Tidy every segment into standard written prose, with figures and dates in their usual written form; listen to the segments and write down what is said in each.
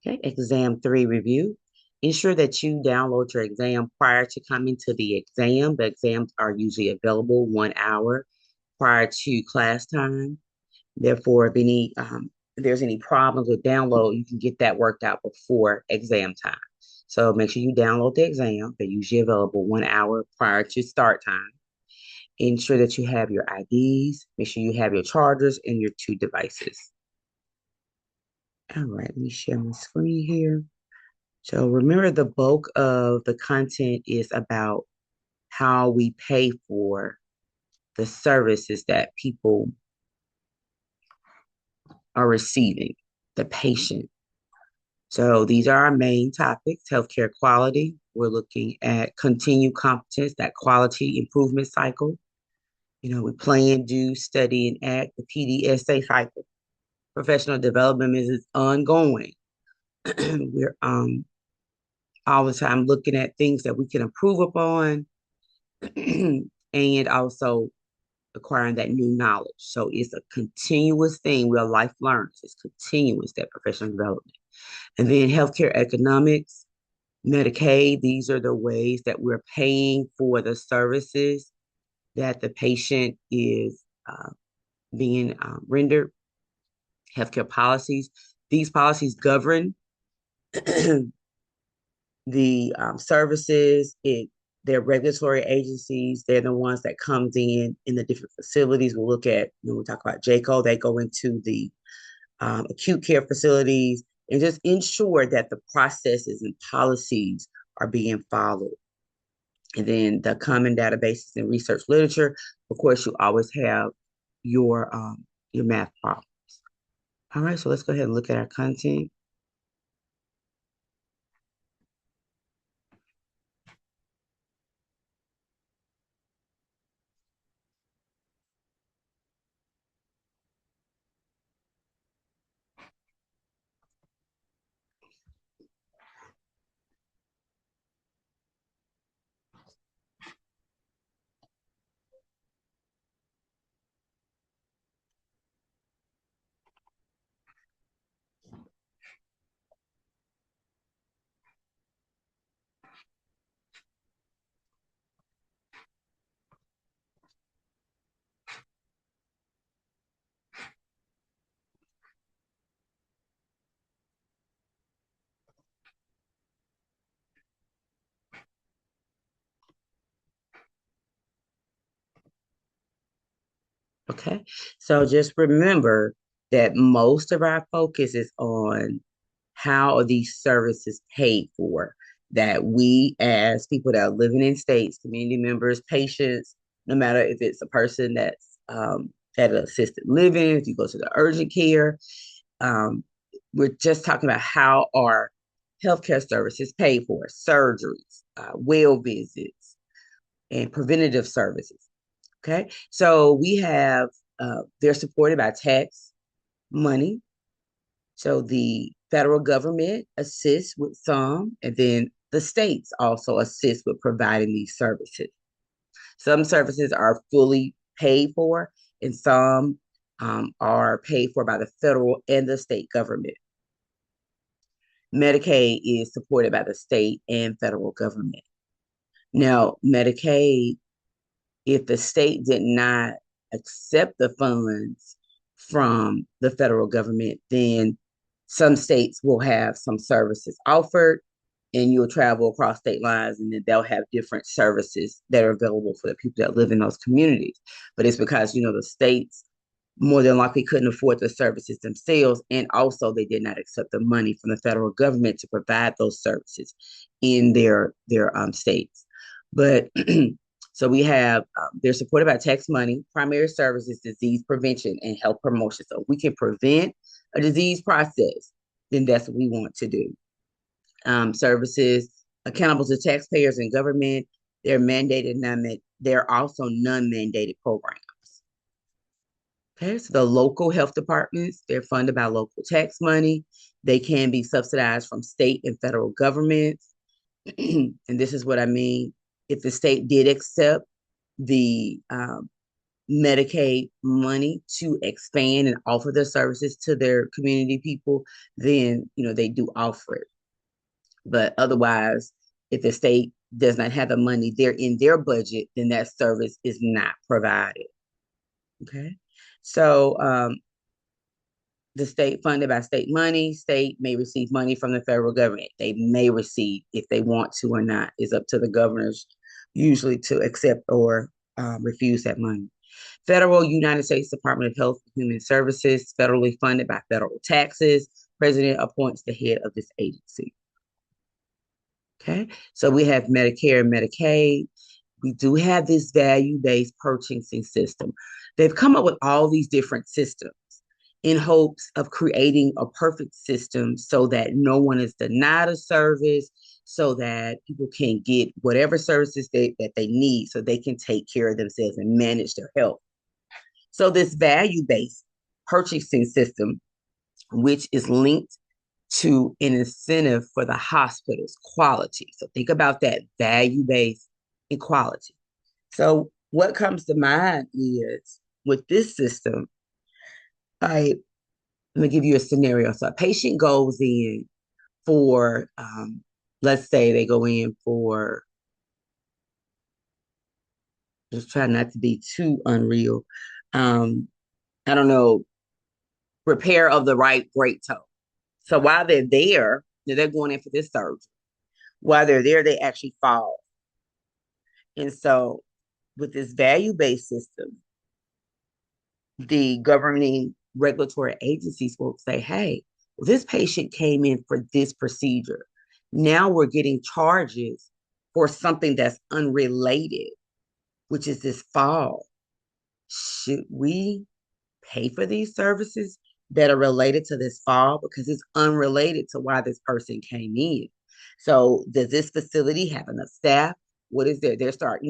Okay, exam three review. Ensure that you download your exam prior to coming to the exam. The exams are usually available 1 hour prior to class time. Therefore, if there's any problems with download, you can get that worked out before exam time. So make sure you download the exam. They're usually available 1 hour prior to start time. Ensure that you have your IDs. Make sure you have your chargers and your two devices. All right, let me share my screen here. So remember, the bulk of the content is about how we pay for the services that people are receiving, the patient. So these are our main topics: healthcare quality. We're looking at continued competence, that quality improvement cycle. We plan, do, study, and act, the PDSA cycle. Professional development is ongoing. We're all the time looking at things that we can improve upon and also acquiring that new knowledge. So it's a continuous thing. We're life learners. It's continuous, that professional development. And then healthcare economics, Medicaid, these are the ways that we're paying for the services that the patient is being rendered. Healthcare policies, these policies govern the services. They're regulatory agencies. They're the ones that comes in the different facilities. We'll look at, when we talk about JCAHO, they go into the acute care facilities and just ensure that the processes and policies are being followed. And then the common databases and research literature. Of course, you always have your math problems. All right, so let's go ahead and look at our content. Okay, so just remember that most of our focus is on how are these services paid for, that we as people that are living in states, community members, patients, no matter if it's a person that's at assisted living, if you go to the urgent care, um, we're just talking about how are healthcare services paid for, surgeries, well visits, and preventative services. Okay, so we have, they're supported by tax money. So the federal government assists with some, and then the states also assist with providing these services. Some services are fully paid for, and some are paid for by the federal and the state government. Medicaid is supported by the state and federal government. Now, Medicaid, if the state did not accept the funds from the federal government, then some states will have some services offered and you'll travel across state lines and then they'll have different services that are available for the people that live in those communities. But it's because, the states more than likely couldn't afford the services themselves. And also they did not accept the money from the federal government to provide those services in their states. But so we have, they're supported by tax money, primary services, disease prevention, and health promotion. So if we can prevent a disease process, then that's what we want to do. Services accountable to taxpayers and government. They're mandated, they're also non-mandated programs. Okay, so the local health departments, they're funded by local tax money. They can be subsidized from state and federal governments. And this is what I mean. If the state did accept the Medicaid money to expand and offer their services to their community people, then they do offer it. But otherwise, if the state does not have the money there in their budget, then that service is not provided. Okay. So the state funded by state money, state may receive money from the federal government. They may receive if they want to or not. It's up to the governors usually to accept or refuse that money. Federal United States Department of Health and Human Services, federally funded by federal taxes. President appoints the head of this agency. Okay, so we have Medicare and Medicaid. We do have this value-based purchasing system. They've come up with all these different systems in hopes of creating a perfect system so that no one is denied a service, so that people can get whatever services that they need so they can take care of themselves and manage their health. So this value-based purchasing system, which is linked to an incentive for the hospital's quality. So think about that value-based equality. So what comes to mind is with this system, let me give you a scenario. So a patient goes in for, let's say they go in for, just try not to be too unreal. I don't know, repair of the right great toe. So while they're there, they're going in for this surgery. While they're there, they actually fall. And so with this value-based system, the governing regulatory agencies will say, hey, well, this patient came in for this procedure. Now we're getting charges for something that's unrelated, which is this fall. Should we pay for these services that are related to this fall because it's unrelated to why this person came in? So does this facility have enough staff? What is there? They start,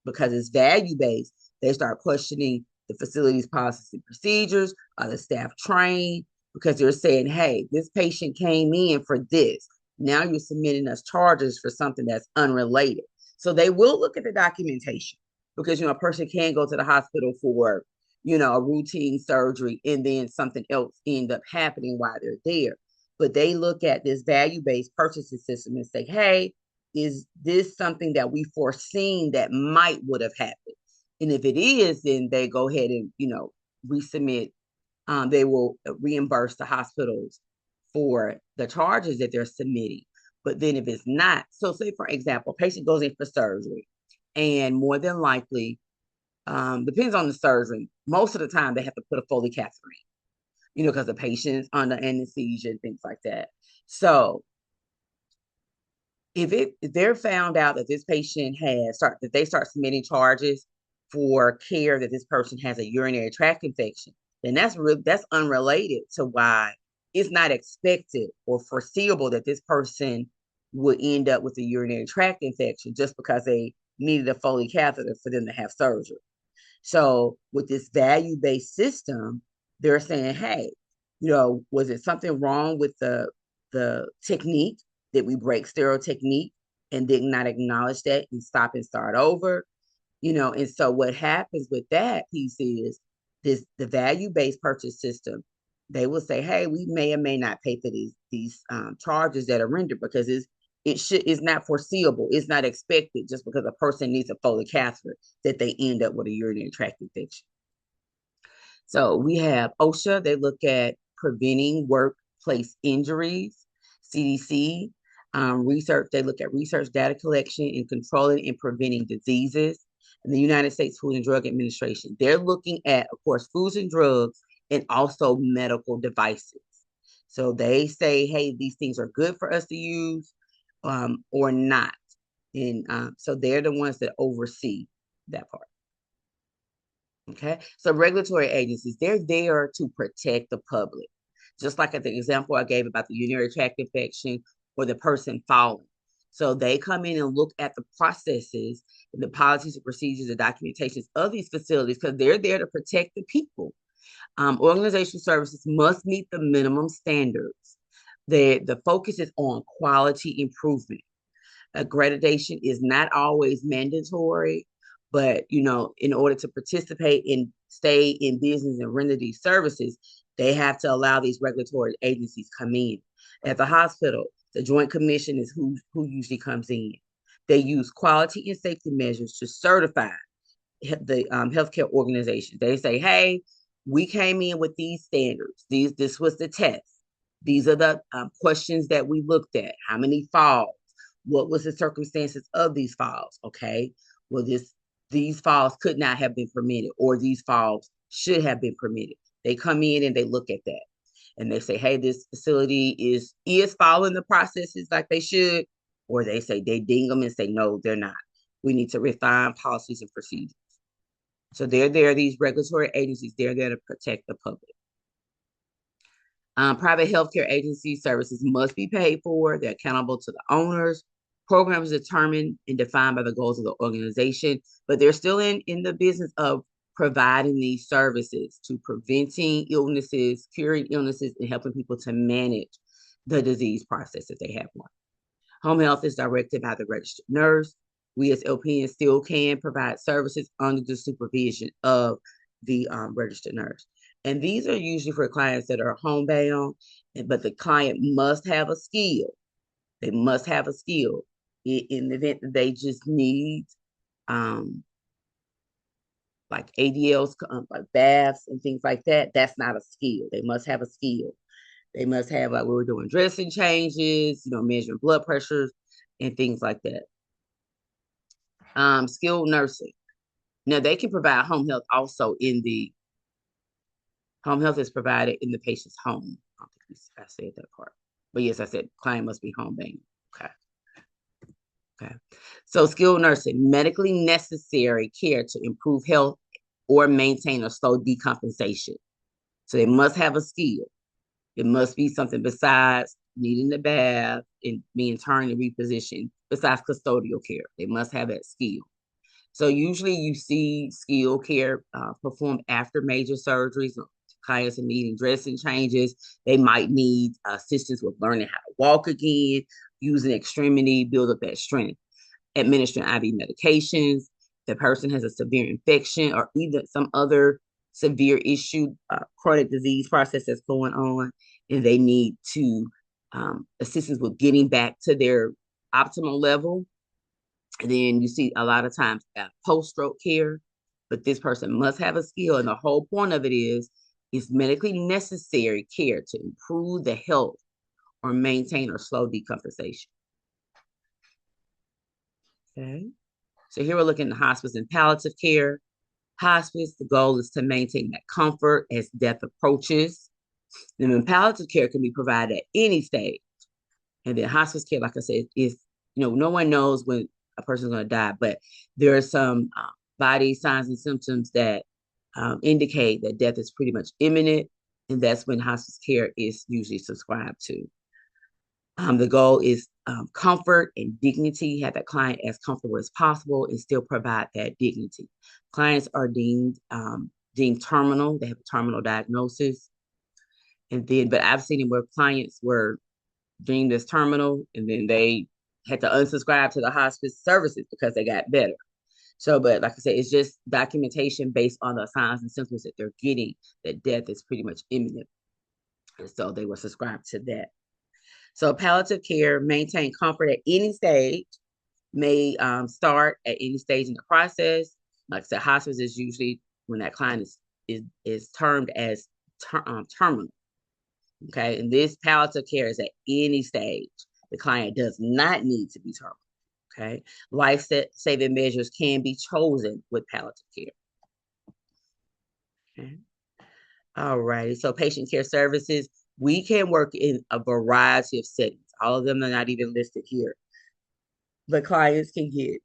because it's value based, they start questioning the facility's policies and procedures. Are the staff trained? Because they're saying, hey, this patient came in for this. Now you're submitting us charges for something that's unrelated. So they will look at the documentation because, a person can go to the hospital for, a routine surgery and then something else end up happening while they're there. But they look at this value-based purchasing system and say, hey, is this something that we foreseen that might would have happened? And if it is, then they go ahead and, resubmit. They will reimburse the hospitals for the charges that they're submitting. But then if it's not, so say, for example, a patient goes in for surgery and more than likely, depends on the surgeon. Most of the time, they have to put a Foley catheter in, because the patient's under anesthesia and things like that. So if they're found out that this patient that they start submitting charges for care that this person has a urinary tract infection, then that's unrelated to why it's not expected or foreseeable that this person would end up with a urinary tract infection just because they needed a Foley catheter for them to have surgery. So with this value-based system, they're saying, hey, was it something wrong with the technique? Did we break sterile technique and did not acknowledge that and stop and start over? And so what happens with that piece is the value-based purchase system, they will say, hey, we may or may not pay for these charges that are rendered because it's not foreseeable. It's not expected just because a person needs a Foley catheter that they end up with a urinary tract infection. So we have OSHA. They look at preventing workplace injuries. CDC research. They look at research, data collection, and controlling and preventing diseases. And the United States Food and Drug Administration. They're looking at, of course, foods and drugs and also medical devices. So they say, hey, these things are good for us to use or not. And so they're the ones that oversee that part. Okay. So regulatory agencies, they're there to protect the public. Just like at the example I gave about the urinary tract infection or the person falling. So they come in and look at the processes, the policies and procedures, the documentations of these facilities because they're there to protect the people. Organizational services must meet the minimum standards. The focus is on quality improvement. Accreditation is not always mandatory, But, in order to participate and stay in business and render these services, they have to allow these regulatory agencies come in. At the hospital, the Joint Commission is who usually comes in. They use quality and safety measures to certify the healthcare organizations. They say, hey, we came in with these standards. This was the test. These are the questions that we looked at. How many falls? What was the circumstances of these falls? Okay. Well, these falls could not have been permitted, or these falls should have been permitted. They come in and they look at that, and they say, hey, this facility is following the processes like they should, or they say they ding them and say, no, they're not. We need to refine policies and procedures. So they're there, these regulatory agencies, they're there to protect the public. Private healthcare agency services must be paid for. They're accountable to the owners. Programs determined and defined by the goals of the organization, but they're still in the business of providing these services to preventing illnesses, curing illnesses, and helping people to manage the disease process if they have one. Home health is directed by the registered nurse. We as LPNs still can provide services under the supervision of the registered nurse. And these are usually for clients that are homebound, but the client must have a skill. They must have a skill in the event that they just need like ADLs, like baths and things like that. That's not a skill. They must have a skill. They must have, like, we were doing dressing changes, measuring blood pressures and things like that. Skilled nursing. Now, they can provide home health also home health is provided in the patient's home. I don't think I said that part. But yes, I said client must be home bound. Okay. Okay. So skilled nursing, medically necessary care to improve health or maintain or slow decompensation. So they must have a skill. It must be something besides needing the bath and being turned and repositioned, besides custodial care. They must have that skill. So usually you see skill care performed after major surgeries. Clients are needing dressing changes. They might need assistance with learning how to walk again, using extremity, build up that strength, administering IV medications. The person has a severe infection or either some other severe issue, chronic disease process that's going on, and they need to assistance with getting back to their optimal level. And then you see a lot of times post-stroke care, but this person must have a skill, and the whole point of it is medically necessary care to improve the health or maintain or slow decompensation. Okay. So here we're looking at hospice and palliative care. Hospice, the goal is to maintain that comfort as death approaches. And then palliative care can be provided at any stage. And then hospice care, like I said, is, no one knows when a person's going to die, but there are some body signs and symptoms that indicate that death is pretty much imminent. And that's when hospice care is usually subscribed to. The goal is comfort and dignity, have that client as comfortable as possible and still provide that dignity. Clients are deemed terminal. They have a terminal diagnosis. But I've seen it where clients were deemed as terminal, and then they had to unsubscribe to the hospice services because they got better. So, but like I said, it's just documentation based on the signs and symptoms that they're getting that death is pretty much imminent. And so they were subscribed to that. So palliative care, maintain comfort at any stage, may start at any stage in the process. Like I said, hospice is usually when that client is termed as terminal. Okay, and this palliative care is at any stage. The client does not need to be terminal. Okay, life-saving measures can be chosen with palliative care. Okay, all righty. So patient care services, we can work in a variety of settings. All of them are not even listed here. The clients can get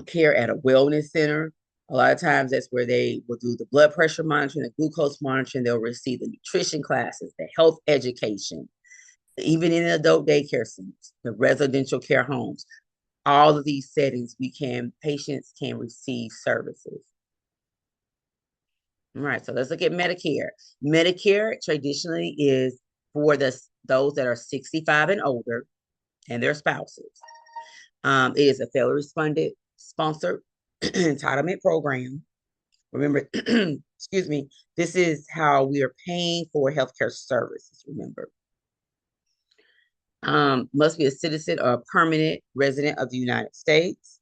care at a wellness center. A lot of times that's where they will do the blood pressure monitoring, the glucose monitoring. They'll receive the nutrition classes, the health education, even in adult daycare centers, the residential care homes. All of these settings, patients can receive services. All right, so let's look at Medicare. Medicare traditionally is for those that are 65 and older and their spouses. It is a federally funded, sponsored entitlement program. Remember, excuse me, this is how we are paying for healthcare services, remember. Must be a citizen or a permanent resident of the United States,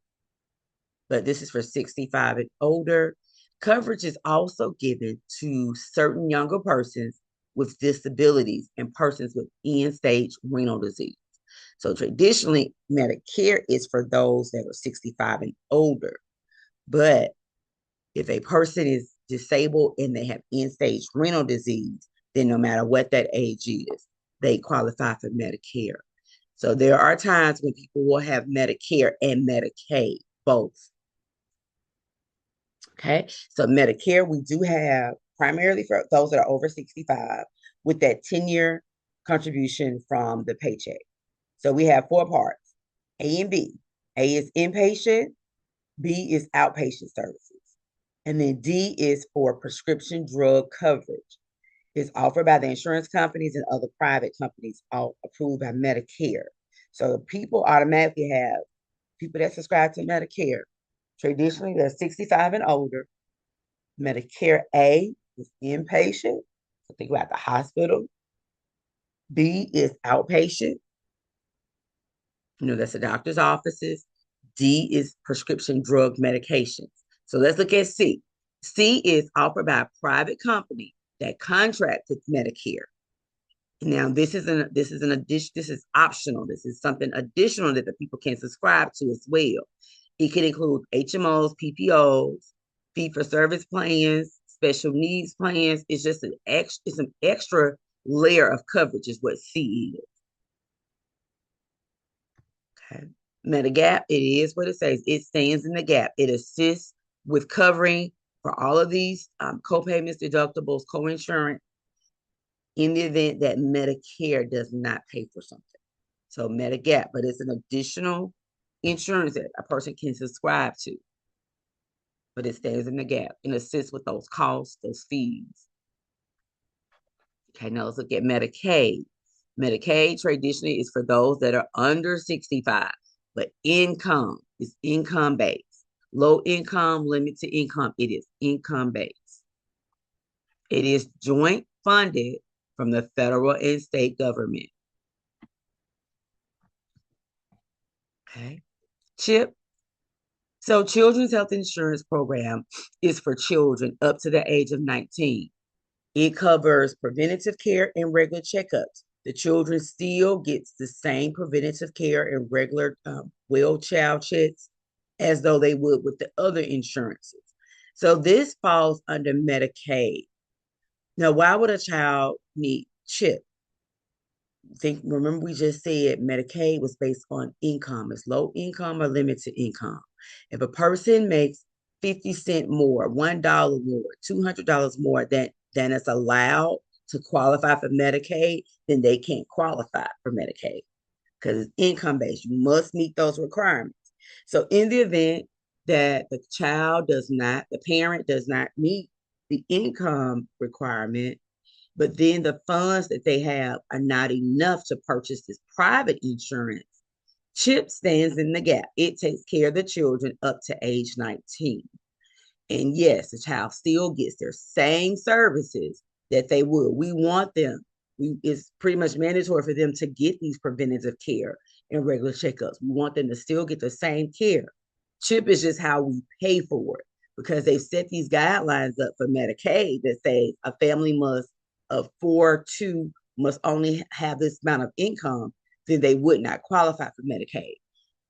but this is for 65 and older. Coverage is also given to certain younger persons with disabilities and persons with end-stage renal disease. So traditionally, Medicare is for those that are 65 and older. But if a person is disabled and they have end-stage renal disease, then no matter what that age is, they qualify for Medicare. So there are times when people will have Medicare and Medicaid, both. Okay. So Medicare, we do have primarily for those that are over 65 with that 10-year contribution from the paycheck. So we have four parts, A and B. A is inpatient, B is outpatient services. And then D is for prescription drug coverage. It's offered by the insurance companies and other private companies, all approved by Medicare. So people automatically have people that subscribe to Medicare. Traditionally, they're 65 and older. Medicare A is inpatient. So think about the hospital. B is outpatient. That's the doctor's offices. D is prescription drug medications. So let's look at C. C is offered by a private company that contracts with Medicare. Now, this is an addition. This is optional. This is something additional that the people can subscribe to as well. It can include HMOs, PPOs, fee-for-service plans, special needs plans. It's just it's an extra layer of coverage is what C is. Okay. Medigap, it is what it says. It stands in the gap. It assists with covering for all of these co-payments, deductibles, co-insurance in the event that Medicare does not pay for something. So Medigap, but it's an additional insurance that a person can subscribe to. But it stands in the gap and assists with those costs, those fees. Okay, now let's look at Medicaid. Medicaid traditionally is for those that are under 65, but income is income based. Low income, limited income, it is income based. It is joint funded from the federal and state government. Okay. CHIP. So Children's Health Insurance Program is for children up to the age of 19. It covers preventative care and regular checkups. The children still gets the same preventative care and regular well child checks as though they would with the other insurances. So this falls under Medicaid. Now, why would a child need CHIP? Remember we just said Medicaid was based on income. It's low income or limited income. If a person makes 50 cents more, $1 more, $200 more than is allowed to qualify for Medicaid, then they can't qualify for Medicaid because it's income based. You must meet those requirements. So in the event that the parent does not meet the income requirement, but then the funds that they have are not enough to purchase this private insurance, CHIP stands in the gap. It takes care of the children up to age 19. And yes, the child still gets their same services that they would. We want them. It's pretty much mandatory for them to get these preventative care and regular checkups. We want them to still get the same care. CHIP is just how we pay for it because they've set these guidelines up for Medicaid that say a family of 4 must only have this amount of income, then they would not qualify for Medicaid.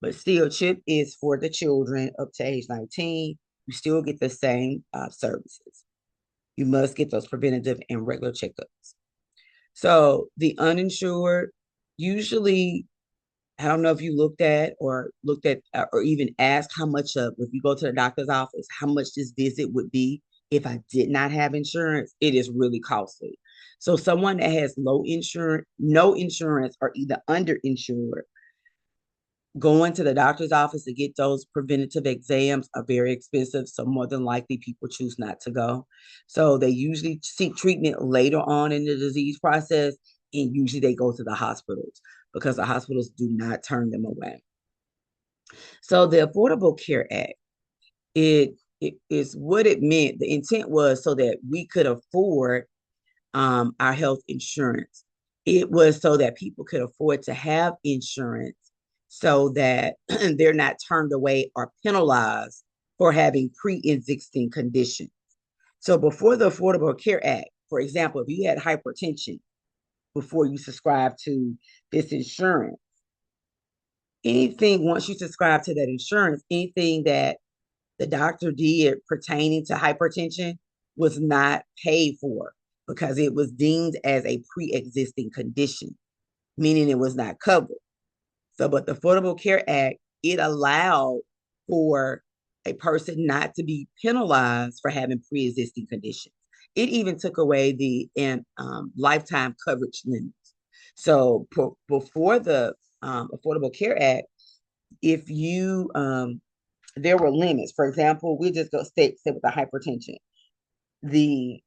But still, CHIP is for the children up to age 19. You still get the same services. You must get those preventative and regular checkups. So the uninsured, usually, I don't know if you looked at or even asked how much if you go to the doctor's office, how much this visit would be if I did not have insurance. It is really costly. So someone that has low insurance, no insurance, or either underinsured, going to the doctor's office to get those preventative exams are very expensive. So more than likely people choose not to go. So they usually seek treatment later on in the disease process. And usually they go to the hospitals because the hospitals do not turn them away. So the Affordable Care Act, It is what it meant. The intent was so that we could afford our health insurance. It was so that people could afford to have insurance so that they're not turned away or penalized for having pre-existing conditions. So before the Affordable Care Act, for example, if you had hypertension before you subscribe to this insurance, anything once you subscribe to that insurance, anything that the doctor did pertaining to hypertension was not paid for because it was deemed as a pre-existing condition, meaning it was not covered. So, but the Affordable Care Act, it allowed for a person not to be penalized for having pre-existing conditions. It even took away the lifetime coverage limits. So before the Affordable Care Act, if you there were limits. For example, we just go stay with the hypertension. The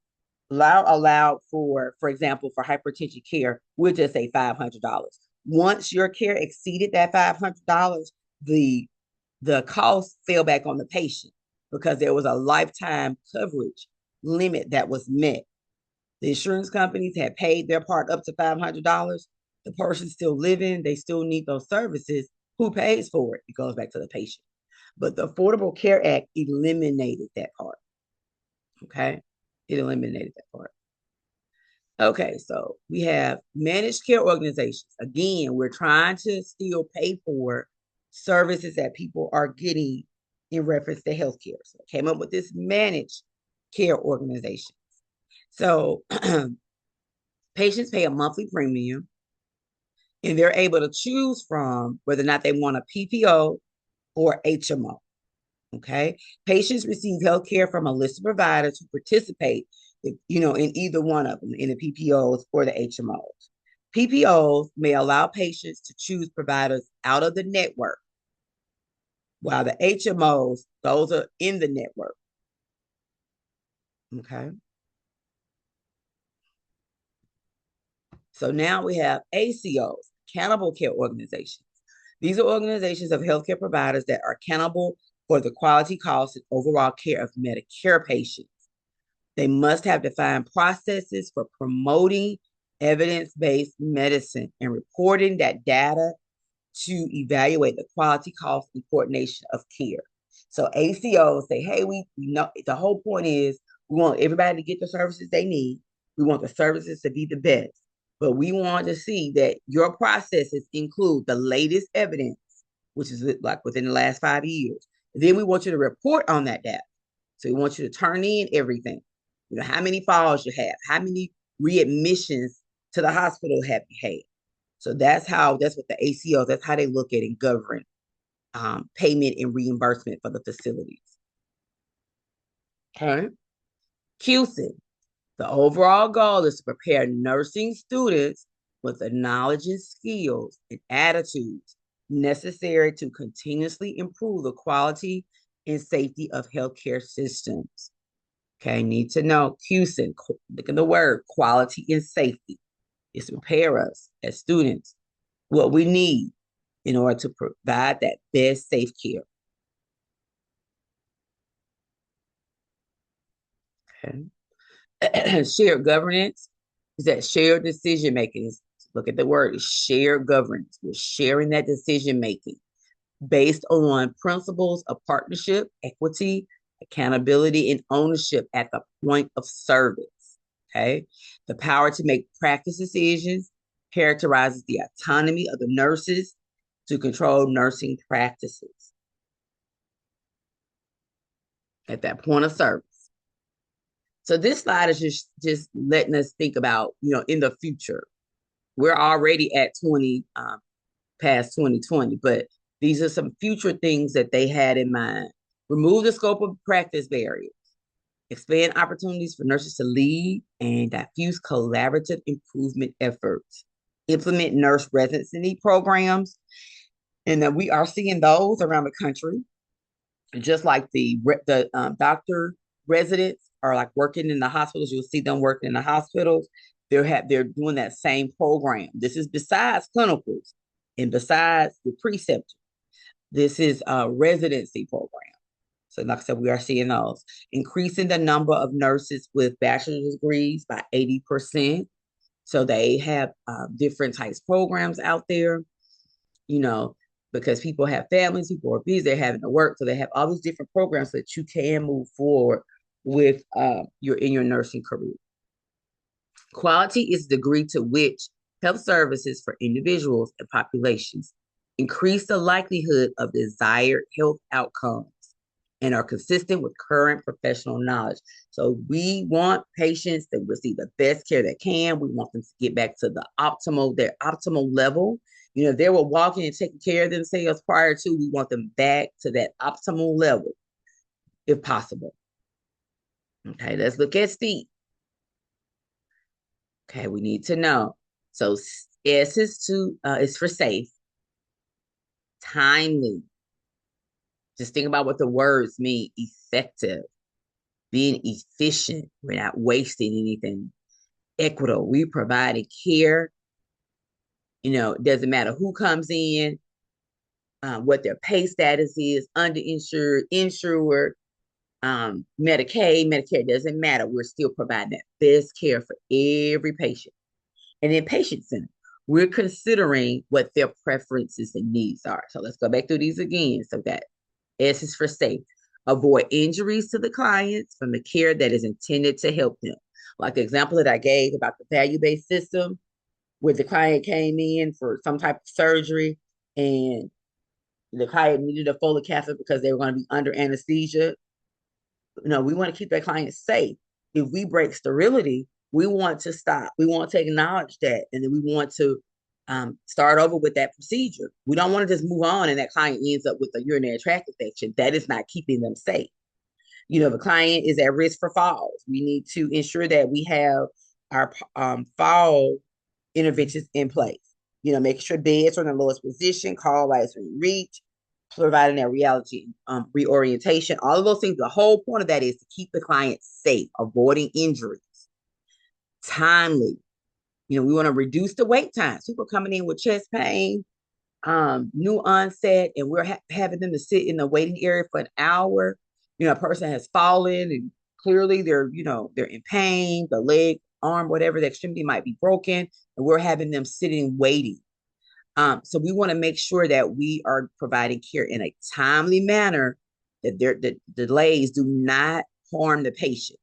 law allowed for example, for hypertension care, we'll just say $500. Once your care exceeded that $500, the the cost fell back on the patient because there was a lifetime coverage limit that was met. The insurance companies had paid their part up to $500. The person's still living, they still need those services. Who pays for it? It goes back to the patient. But the Affordable Care Act eliminated that part. Okay. It eliminated that part. Okay, so we have managed care organizations. Again, we're trying to still pay for services that people are getting in reference to healthcare. So I came up with this managed care organization. So patients pay a monthly premium and they're able to choose from whether or not they want a PPO or HMO. Okay. Patients receive health care from a list of providers who participate, in either one of them, in the PPOs or the HMOs. PPOs may allow patients to choose providers out of the network, while the HMOs, those are in the network. Okay. So now we have ACOs, accountable care organizations. These are organizations of healthcare providers that are accountable for the quality, cost, and overall care of Medicare patients. They must have defined processes for promoting evidence-based medicine and reporting that data to evaluate the quality, cost, and coordination of care. So ACOs say, hey, we know the whole point is we want everybody to get the services they need. We want the services to be the best. But we want to see that your processes include the latest evidence, which is like within the last 5 years. Then we want you to report on that data. So we want you to turn in everything. How many falls you have, how many readmissions to the hospital have you had. So that's what the ACO, that's how they look at and govern payment and reimbursement for the facilities. Okay. QSIN, the overall goal is to prepare nursing students with the knowledge and skills and attitudes necessary to continuously improve the quality and safety of healthcare systems. Okay, need to know QSIN, look at the word quality and safety. Is to prepare us as students what we need in order to provide that best safe care. Okay. Shared governance is that shared decision making. Look at the word shared governance. We're sharing that decision making based on principles of partnership, equity, accountability, and ownership at the point of service. Okay. The power to make practice decisions characterizes the autonomy of the nurses to control nursing practices at that point of service. So this slide is just letting us think about, in the future. We're already at 20, past 2020, but these are some future things that they had in mind. Remove the scope of practice barriers. Expand opportunities for nurses to lead and diffuse collaborative improvement efforts. Implement nurse residency programs. And we are seeing those around the country, just like the doctor residents are like working in the hospitals. You'll see them working in the hospitals. They're doing that same program. This is besides clinicals and besides the preceptor. This is a residency program. So like I said, we are seeing those. Increasing the number of nurses with bachelor's degrees by 80%. So they have different types of programs out there, you know, because people have families, people are busy, they're having to work. So they have all these different programs so that you can move forward with your nursing career. Quality is the degree to which health services for individuals and populations increase the likelihood of desired health outcomes and are consistent with current professional knowledge. So we want patients to receive the best care they can. We want them to get back to their optimal level. You know, if they were walking and taking care of themselves prior to, we want them back to that optimal level if possible. Okay, let's look at Steve. Okay, we need to know. So S is for safe, timely. Just think about what the words mean: effective, being efficient. We're not wasting anything. Equitable. We providing care. You know, it doesn't matter who comes in, what their pay status is, underinsured, insured, Medicaid, Medicare, doesn't matter. We're still providing that best care for every patient. And then patient center, we're considering what their preferences and needs are. So let's go back through these again. So that S is for safe. Avoid injuries to the clients from the care that is intended to help them. Like the example that I gave about the value-based system, where the client came in for some type of surgery and the client needed a Foley catheter because they were going to be under anesthesia. No, we want to keep that client safe. If we break sterility, we want to stop. We want to acknowledge that, and then we want to start over with that procedure. We don't want to just move on and that client ends up with a urinary tract infection. That is not keeping them safe. You know, the client is at risk for falls. We need to ensure that we have our fall interventions in place. You know, making sure beds are in the lowest position, call lights are in reach, providing that reality reorientation, all of those things. The whole point of that is to keep the client safe, avoiding injuries, timely. You know, we want to reduce the wait times. People coming in with chest pain, new onset, and we're having them to sit in the waiting area for an hour. You know, a person has fallen and clearly they're in pain, the leg, arm, whatever, the extremity might be broken, and we're having them sitting waiting. So we want to make sure that we are providing care in a timely manner, that the delays do not harm the patient.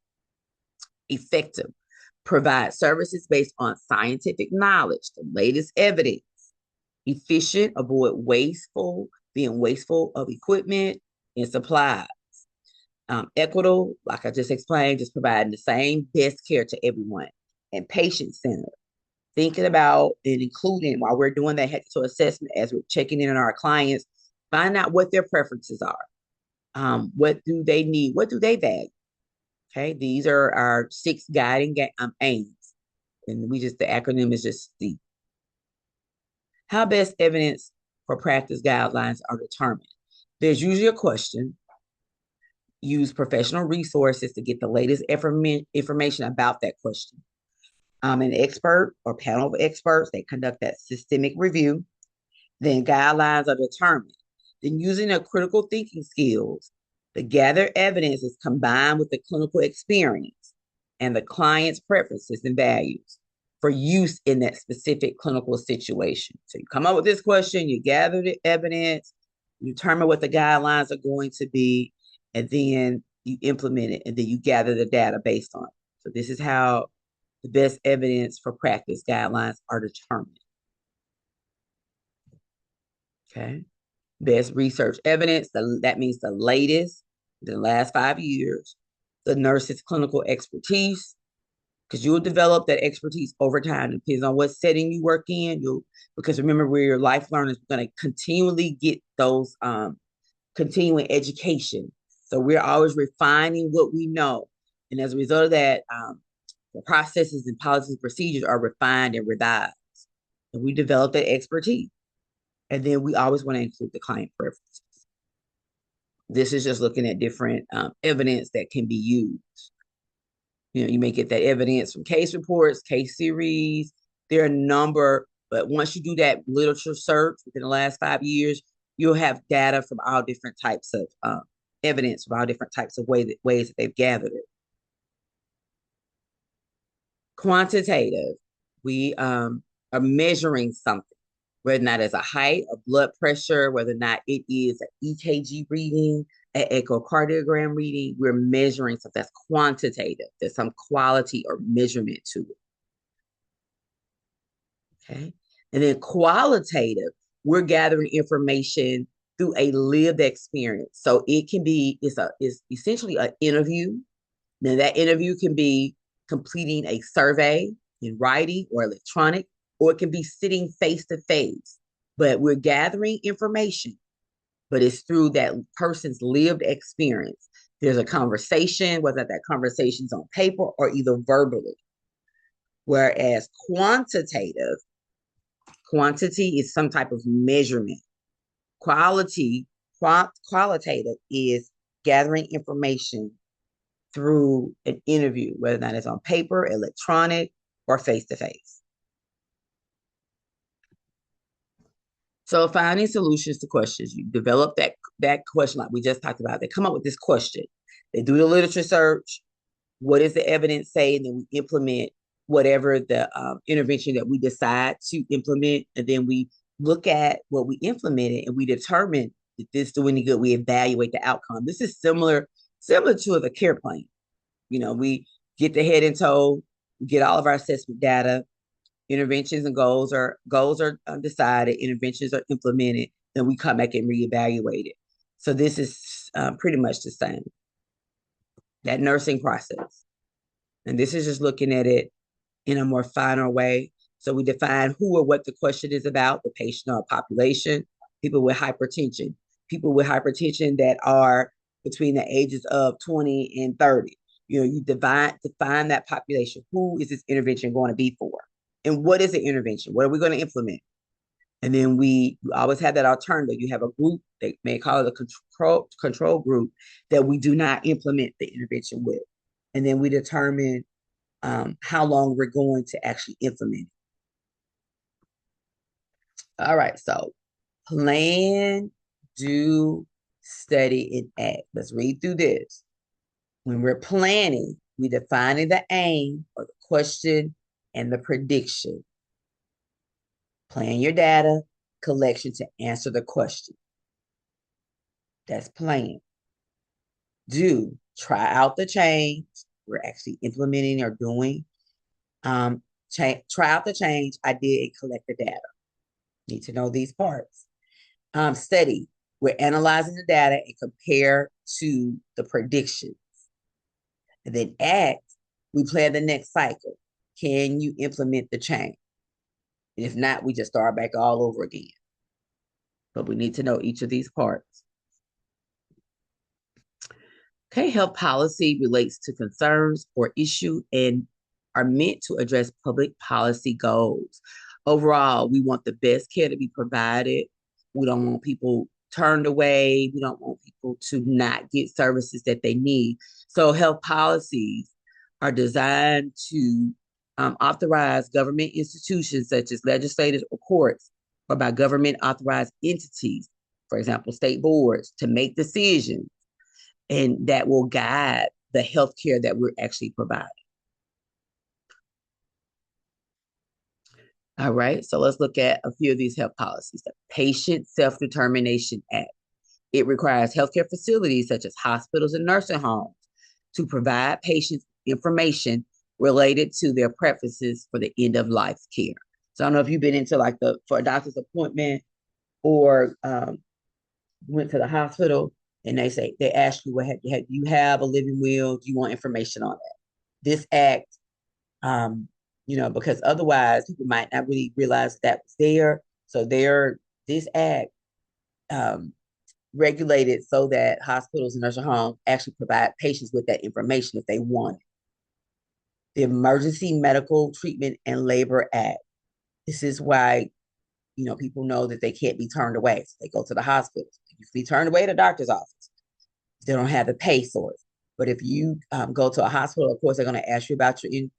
Effective. Provide services based on scientific knowledge, the latest evidence. Efficient. Avoid being wasteful of equipment and supplies. Equitable, like I just explained, just providing the same best care to everyone. And patient centered, thinking about and including while we're doing that head to assessment as we're checking in on our clients, find out what their preferences are. What do they need? What do they value? Okay, these are our 6 guiding aims. And the acronym is just STEEP. How best evidence for practice guidelines are determined. There's usually a question. Use professional resources to get the latest information about that question. An expert or panel of experts, they conduct that systemic review. Then guidelines are determined. Then using their critical thinking skills, the gathered evidence is combined with the clinical experience and the client's preferences and values for use in that specific clinical situation. So you come up with this question, you gather the evidence, you determine what the guidelines are going to be, and then you implement it, and then you gather the data based on it. So this is how the best evidence for practice guidelines are determined. Okay. Best research evidence, that means the latest, the last 5 years, the nurse's clinical expertise, because you'll develop that expertise over time. It depends on what setting you work in. Because remember, we're your life learners, we're going to continually get those continuing education. So we're always refining what we know. And as a result of that, the processes and policies and procedures are refined and revised. And we develop that expertise. And then we always want to include the client preferences. This is just looking at different evidence that can be used. You know, you may get that evidence from case reports, case series. There are a number, but once you do that literature search within the last 5 years, you'll have data from all different types of evidence from all different types of ways that they've gathered it. Quantitative, we are measuring something, whether or not it's a height, a blood pressure, whether or not it is an EKG reading, an echocardiogram reading. We're measuring something that's quantitative. There's some quality or measurement to it. Okay. And then qualitative, we're gathering information through a lived experience. So it can be, it's essentially an interview. Now that interview can be completing a survey in writing or electronic, or it can be sitting face to face. But we're gathering information, but it's through that person's lived experience. There's a conversation, whether that conversation's on paper or either verbally. Whereas quantity is some type of measurement. Qualitative is gathering information through an interview, whether that is on paper, electronic, or face to face. So finding solutions to questions, you develop that question like we just talked about. They come up with this question. They do the literature search. What does the evidence say? And then we implement whatever the intervention that we decide to implement. And then we look at what we implemented and we determine if this do any good. We evaluate the outcome. This is similar to the care plan. We get the head and toe, get all of our assessment data, interventions and goals are decided, interventions are implemented, then we come back and reevaluate it. So this is pretty much the same, that nursing process. And this is just looking at it in a more finer way. So we define who or what the question is about, the patient or population, people with hypertension that are between the ages of 20 and 30. You define that population. Who is this intervention going to be for? And what is the intervention? What are we going to implement? And then we always have that alternative. You have a group, they may call it a control group, that we do not implement the intervention with. And then we determine how long we're going to actually implement it. All right, so plan, do, study, and act. Let's read through this. When we're planning, we defining the aim or the question and the prediction. Plan your data collection to answer the question. That's plan. Do, try out the change. We're actually implementing or doing. Try out the change, idea, and collect the data. Need to know these parts. Study, we're analyzing the data and compare to the predictions. And then act, we plan the next cycle. Can you implement the change? And if not, we just start back all over again. But we need to know each of these parts. Okay, health policy relates to concerns or issues and are meant to address public policy goals. Overall, we want the best care to be provided. We don't want people turned away. We don't want people to not get services that they need. So health policies are designed to authorize government institutions such as legislators or courts, or by government authorized entities, for example, state boards, to make decisions and that will guide the healthcare that we're actually providing. All right, so let's look at a few of these health policies. The Patient Self-Determination Act. It requires healthcare facilities such as hospitals and nursing homes to provide patients information related to their preferences for the end of life care. So I don't know if you've been into for a doctor's appointment or went to the hospital and they ask you, do you have a living will? Do you want information on that? This act, because otherwise people might not really realize that was there. So this act regulated so that hospitals and nursing homes actually provide patients with that information if they want it. The Emergency Medical Treatment and Labor Act. This is why, people know that they can't be turned away. So they go to the hospital. You can be turned away to the doctor's office. They don't have the pay source. But if you go to a hospital, of course, they're going to ask you about your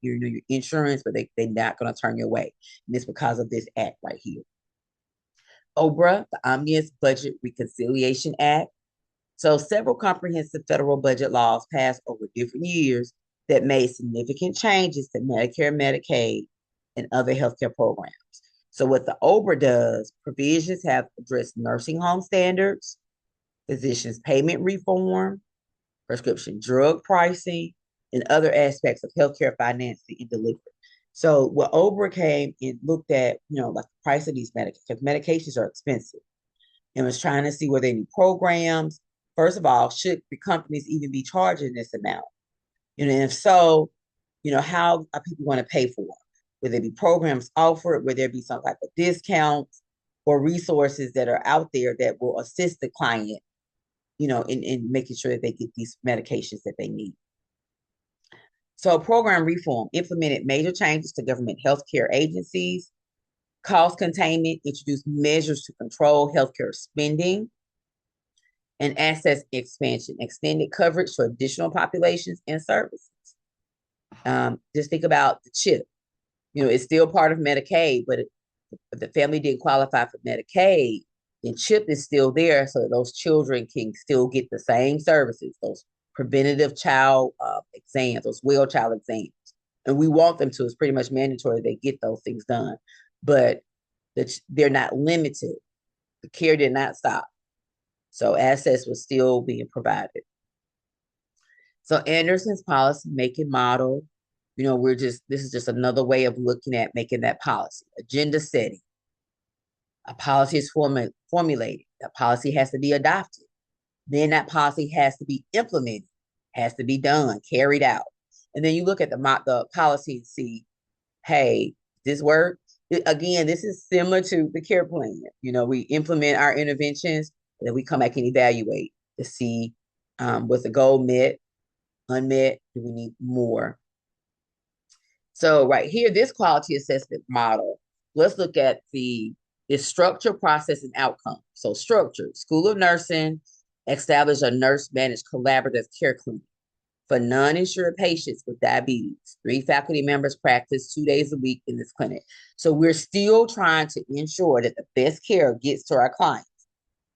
insurance, but they're not going to turn you away. And it's because of this act right here. OBRA, the Omnibus Budget Reconciliation Act. So several comprehensive federal budget laws passed over different years that made significant changes to Medicare, Medicaid, and other healthcare programs. So what the OBRA does, provisions have addressed nursing home standards, physicians payment reform, prescription drug pricing, and other aspects of healthcare financing and delivery. So what OBRA came and looked at, like the price of these medications, because medications are expensive, and was trying to see whether any programs, first of all, should the companies even be charging this amount? And if so, how are people going to pay for them? Would there be programs offered? Would there be some type of discounts or resources that are out there that will assist the client, in making sure that they get these medications that they need? So program reform implemented major changes to government healthcare agencies, cost containment, introduced measures to control healthcare spending, and access expansion, extended coverage for additional populations and services. Just think about the CHIP. It's still part of Medicaid, but if the family didn't qualify for Medicaid, then CHIP is still there so that those children can still get the same services, those preventative child exams, those well child exams. And we want them to. It's pretty much mandatory they get those things done. But they're not limited. The care did not stop. So access was still being provided. So Anderson's policy making model, this is just another way of looking at making that policy. Agenda setting. A policy is formulated. That policy has to be adopted. Then that policy has to be implemented, has to be done, carried out. And then you look at the policy and see, hey, this work? Again, this is similar to the care plan. We implement our interventions, and then we come back and evaluate to see was the goal met, unmet, do we need more? So right here, this quality assessment model, let's look at the structure, process, and outcome. So structure, School of Nursing established a nurse-managed collaborative care clinic for non-insured patients with diabetes. 3 faculty members practice 2 days a week in this clinic. So we're still trying to ensure that the best care gets to our clients.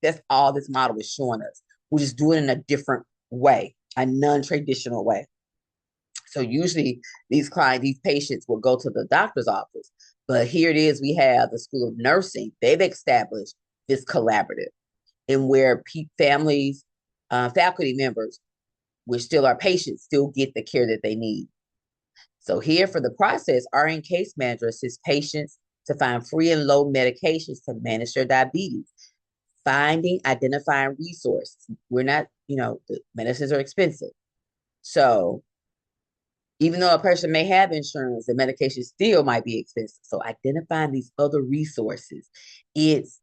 That's all this model is showing us. We're just doing it in a different way, a non-traditional way. So usually these patients will go to the doctor's office, but here it is, we have the School of Nursing. They've established this collaborative, and where families, faculty members, which still are patients, still get the care that they need. So here for the process, RN case manager assists patients to find free and low medications to manage their diabetes, finding, identifying resources. We're not, the medicines are expensive. So even though a person may have insurance, the medication still might be expensive. So identifying these other resources, it's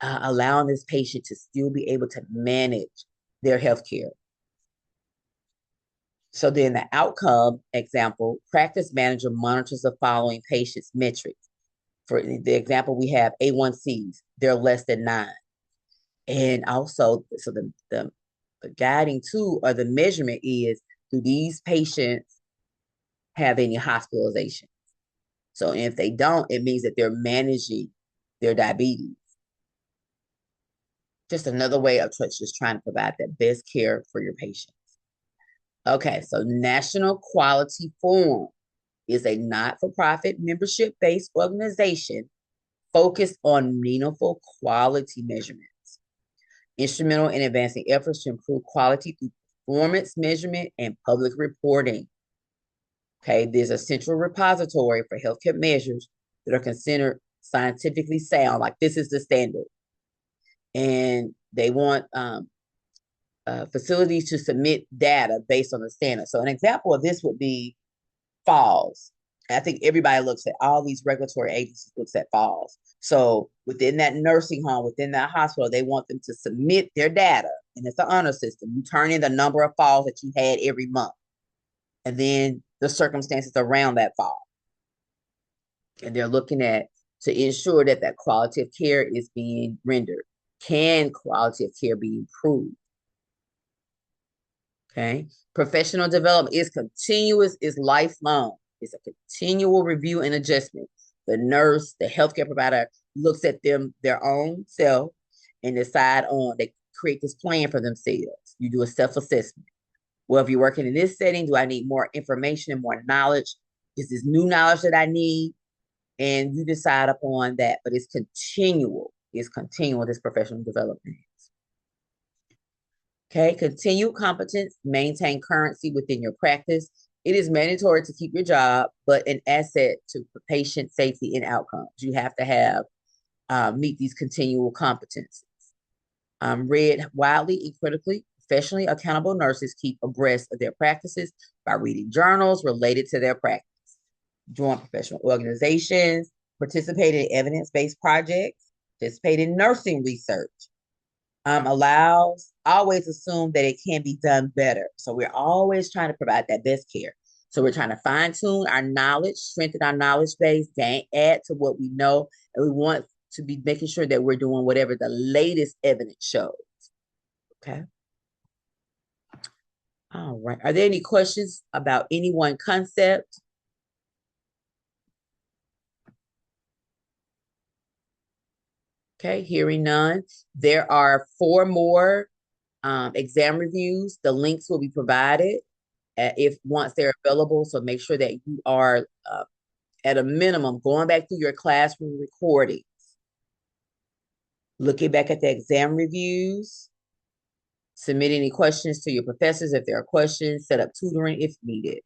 allowing this patient to still be able to manage their health care. So then the outcome example, practice manager monitors the following patient's metrics. For the example, we have A1Cs, they're less than 9. And also, so the guiding tool or the measurement is, do these patients have any hospitalizations? So if they don't, it means that they're managing their diabetes. Just another way of just trying to provide that best care for your patients. Okay, so National Quality Forum is a not-for-profit membership-based organization focused on meaningful quality measurements, instrumental in advancing efforts to improve quality through performance measurement and public reporting. Okay, there's a central repository for healthcare measures that are considered scientifically sound, like this is the standard. And they want facilities to submit data based on the standard. So an example of this would be falls. I think everybody looks at, all these regulatory agencies looks at falls. So within that nursing home, within that hospital, they want them to submit their data, and it's an honor system. You turn in the number of falls that you had every month, and then the circumstances around that fall. And they're looking at to ensure that that quality of care is being rendered. Can quality of care be improved? Okay. Professional development is continuous, is lifelong. It's a continual review and adjustment. The nurse, the healthcare provider looks at their own self and decide on, they create this plan for themselves. You do a self-assessment. Well, if you're working in this setting, do I need more information and more knowledge? Is this new knowledge that I need? And you decide upon that, but it's continual. It's continual, this professional development. Okay, continued competence, maintain currency within your practice. It is mandatory to keep your job, but an asset to patient safety and outcomes. You have to have meet these continual competencies. Read widely and critically. Professionally accountable nurses keep abreast of their practices by reading journals related to their practice. Join professional organizations, participate in evidence-based projects, participate in nursing research. Allows always assume that it can be done better. So we're always trying to provide that best care. So we're trying to fine tune our knowledge, strengthen our knowledge base, add to what we know, and we want to be making sure that we're doing whatever the latest evidence shows. Okay. All right. Are there any questions about any one concept? Okay, hearing none. There are 4 more exam reviews. The links will be provided if once they're available. So make sure that you are at a minimum going back through your classroom recordings, looking back at the exam reviews, submit any questions to your professors if there are questions, set up tutoring if needed.